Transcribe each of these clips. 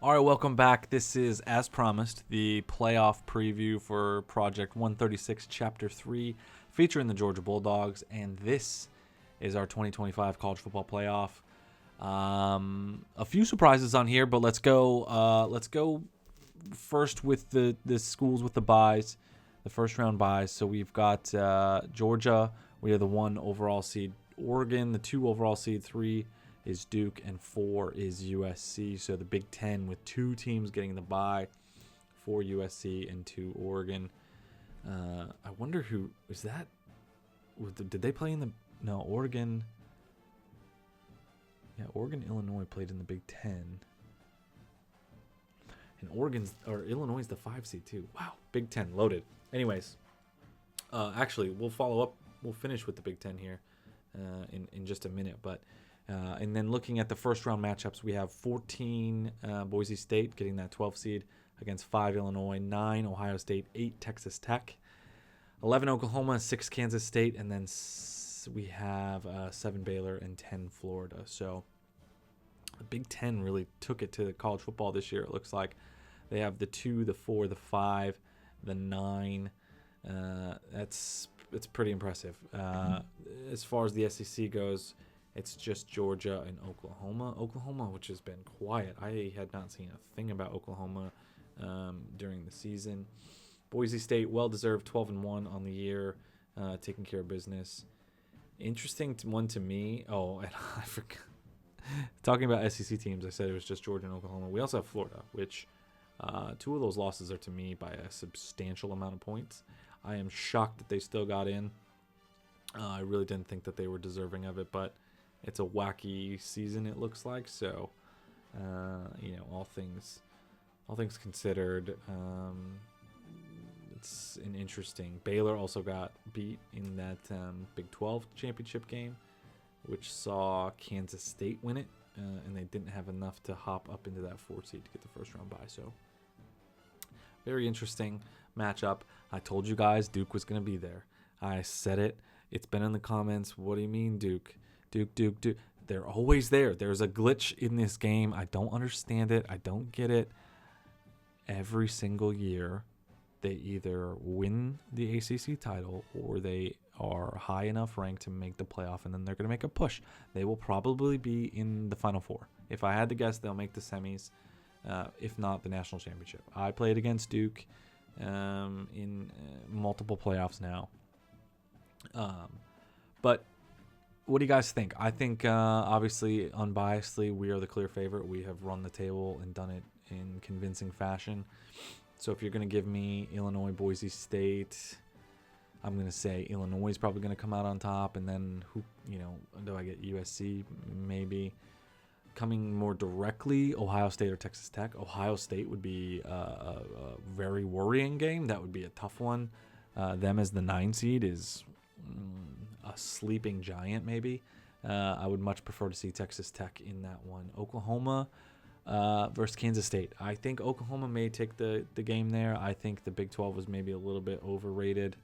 All right, welcome back. This is, as promised, the playoff preview for Project 136, Chapter 3, featuring the Georgia Bulldogs, and this is our 2025 college football playoff. A few surprises on here, but let's go. Let's go first with the schools with the byes, the first round byes. So we've got Georgia. We are the 1 overall seed. Oregon, the 2 overall seed. 3 is Duke, and 4 is USC. So the Big Ten with 2 teams getting the bye, 4 USC and 2 Oregon. I wonder who is that? Did they play in the? No, Oregon. Yeah, Oregon, Illinois played in the Big Ten. And Illinois is the 5 seed too. Wow, Big Ten loaded. Anyways, actually, we'll follow up. We'll finish with the Big Ten here in just a minute, but. And then looking at the first round matchups, we have 14 Boise State getting that 12 seed against 5 Illinois, 9 Ohio State, 8 Texas Tech, 11 Oklahoma, 6 Kansas State, and then we have 7 Baylor and 10 Florida. So the Big Ten really took it to college football this year. It looks like they have the 2, the 4, the 5, the 9. It's pretty impressive. As far as the SEC goes, it's just Georgia and Oklahoma. Oklahoma, which has been quiet. I had not seen a thing about Oklahoma during the season. Boise State, well-deserved 12-1 on the year, taking care of business. Interesting one to me. Oh, and I forgot. Talking about SEC teams, I said it was just Georgia and Oklahoma. We also have Florida, which 2 of those losses are to me by a substantial amount of points. I am shocked that they still got in. I really didn't think that they were deserving of it, but it's a wacky season, it looks like. So, all things considered, it's an interesting. Baylor also got beat in that Big 12 championship game, which saw Kansas State win it, and they didn't have enough to hop up into that 4 seed to get the first round bye. So, very interesting matchup. I told you guys Duke was going to be there. I said it. It's been in the comments. What do you mean, Duke? Duke. They're always there. There's a glitch in this game. I don't understand it. I don't get it. Every single year, they either win the ACC title or they are high enough ranked to make the playoff, and then they're going to make a push. They will probably be in the Final Four. If I had to guess, they'll make the semis, if not the national championship. I played against Duke in multiple playoffs now. But what do you guys think? I think, obviously, unbiasedly, we are the clear favorite. We have run the table and done it in convincing fashion. So if you're going to give me Illinois, Boise State, I'm going to say Illinois is probably going to come out on top. And then, do I get USC? Maybe. Coming more directly, Ohio State or Texas Tech. Ohio State would be a very worrying game. That would be a tough one. Them as the 9 seed is a sleeping giant, maybe. I would much prefer to see Texas Tech in that one. Oklahoma versus Kansas State. I think Oklahoma may take the game there. I think the Big 12 was maybe a little bit overrated.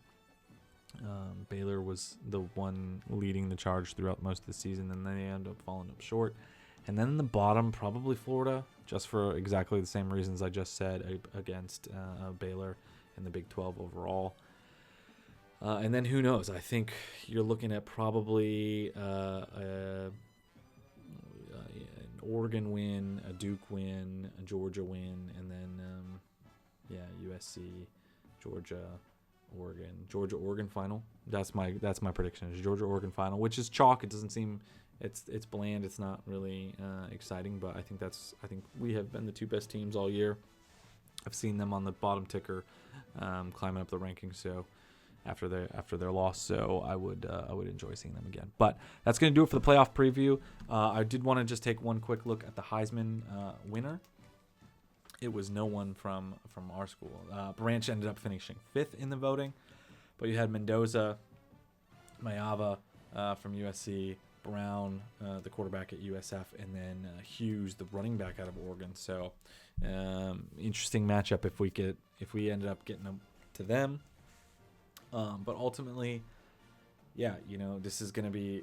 Baylor was the one leading the charge throughout most of the season, and then they ended up falling up short. And then in the bottom, probably Florida, just for exactly the same reasons I just said against Baylor in the Big 12 overall. And then who knows? I think you're looking at probably an Oregon win, a Duke win, a Georgia win, and then USC, Georgia, Oregon final. That's my prediction. Is Georgia Oregon final, which is chalk. It doesn't seem it's bland. It's not really exciting, but I think we have been the 2 best teams all year. I've seen them on the bottom ticker, climbing up the rankings. So. After their loss, so I would enjoy seeing them again. But that's going to do it for the playoff preview. I did want to just take one quick look at the Heisman winner. It was no one from our school. Branch ended up finishing 5th in the voting, but you had Mendoza, Mayava from USC, Brown, the quarterback at USF, and then Hughes, the running back out of Oregon. So interesting matchup if we ended up getting them to them. But ultimately, this is gonna be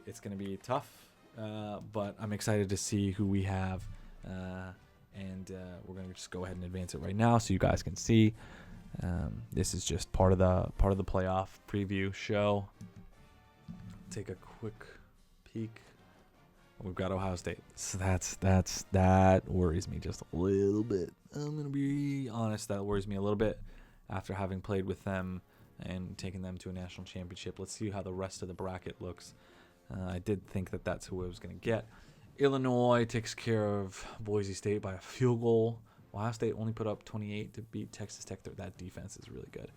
tough. But I'm excited to see who we have and and we're gonna just go ahead and advance it right now so you guys can see. This is just part of the playoff preview show. Take a quick peek. We've got Ohio State, so that worries me just a little bit. I'm gonna be honest, that worries me a little bit after having played with them and taken them to a national championship. Let's see how the rest of the bracket looks. I did think that that's who I was gonna get. Illinois takes care of Boise State by a field goal. Ohio State only put up 28 to beat Texas Tech. That defense is really good.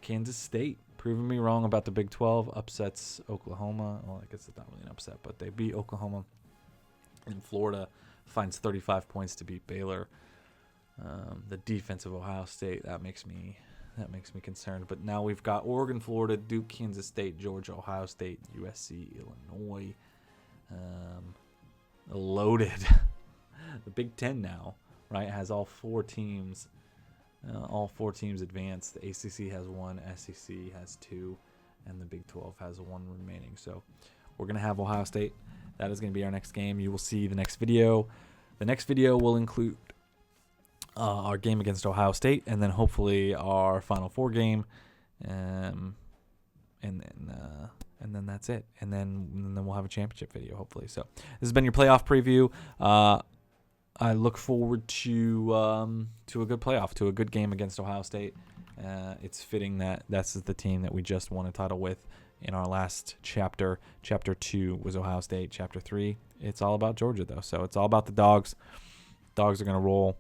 Kansas State proving me wrong about the Big 12. Upsets Oklahoma. Well, I guess it's not really an upset, but they beat Oklahoma. And Florida finds 35 points to beat Baylor. The defense of Ohio State, that makes me concerned. But now we've got Oregon, Florida, Duke, Kansas State, Georgia, Ohio State, USC, Illinois. Loaded. The Big Ten now, right, has all four teams. All four teams advanced. The ACC has one, SEC has two, and the Big 12 has one remaining. So we're going to have Ohio State. That is going to be our next game. You will see the next video. The next video will include our game against Ohio State, and then hopefully our Final Four game, and then that's it. And then we'll have a championship video, hopefully. So this has been your playoff preview. I look forward to a good playoff, to a good game against Ohio State. It's fitting that this is the team that we just won a title with in our last chapter. Chapter 2 was Ohio State. Chapter 3, it's all about Georgia, though. So it's all about the Dogs. Dogs are going to roll.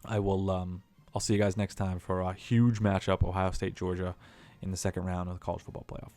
I'll see you guys next time for a huge matchup, Ohio State, Georgia, in the second round of the college football playoff.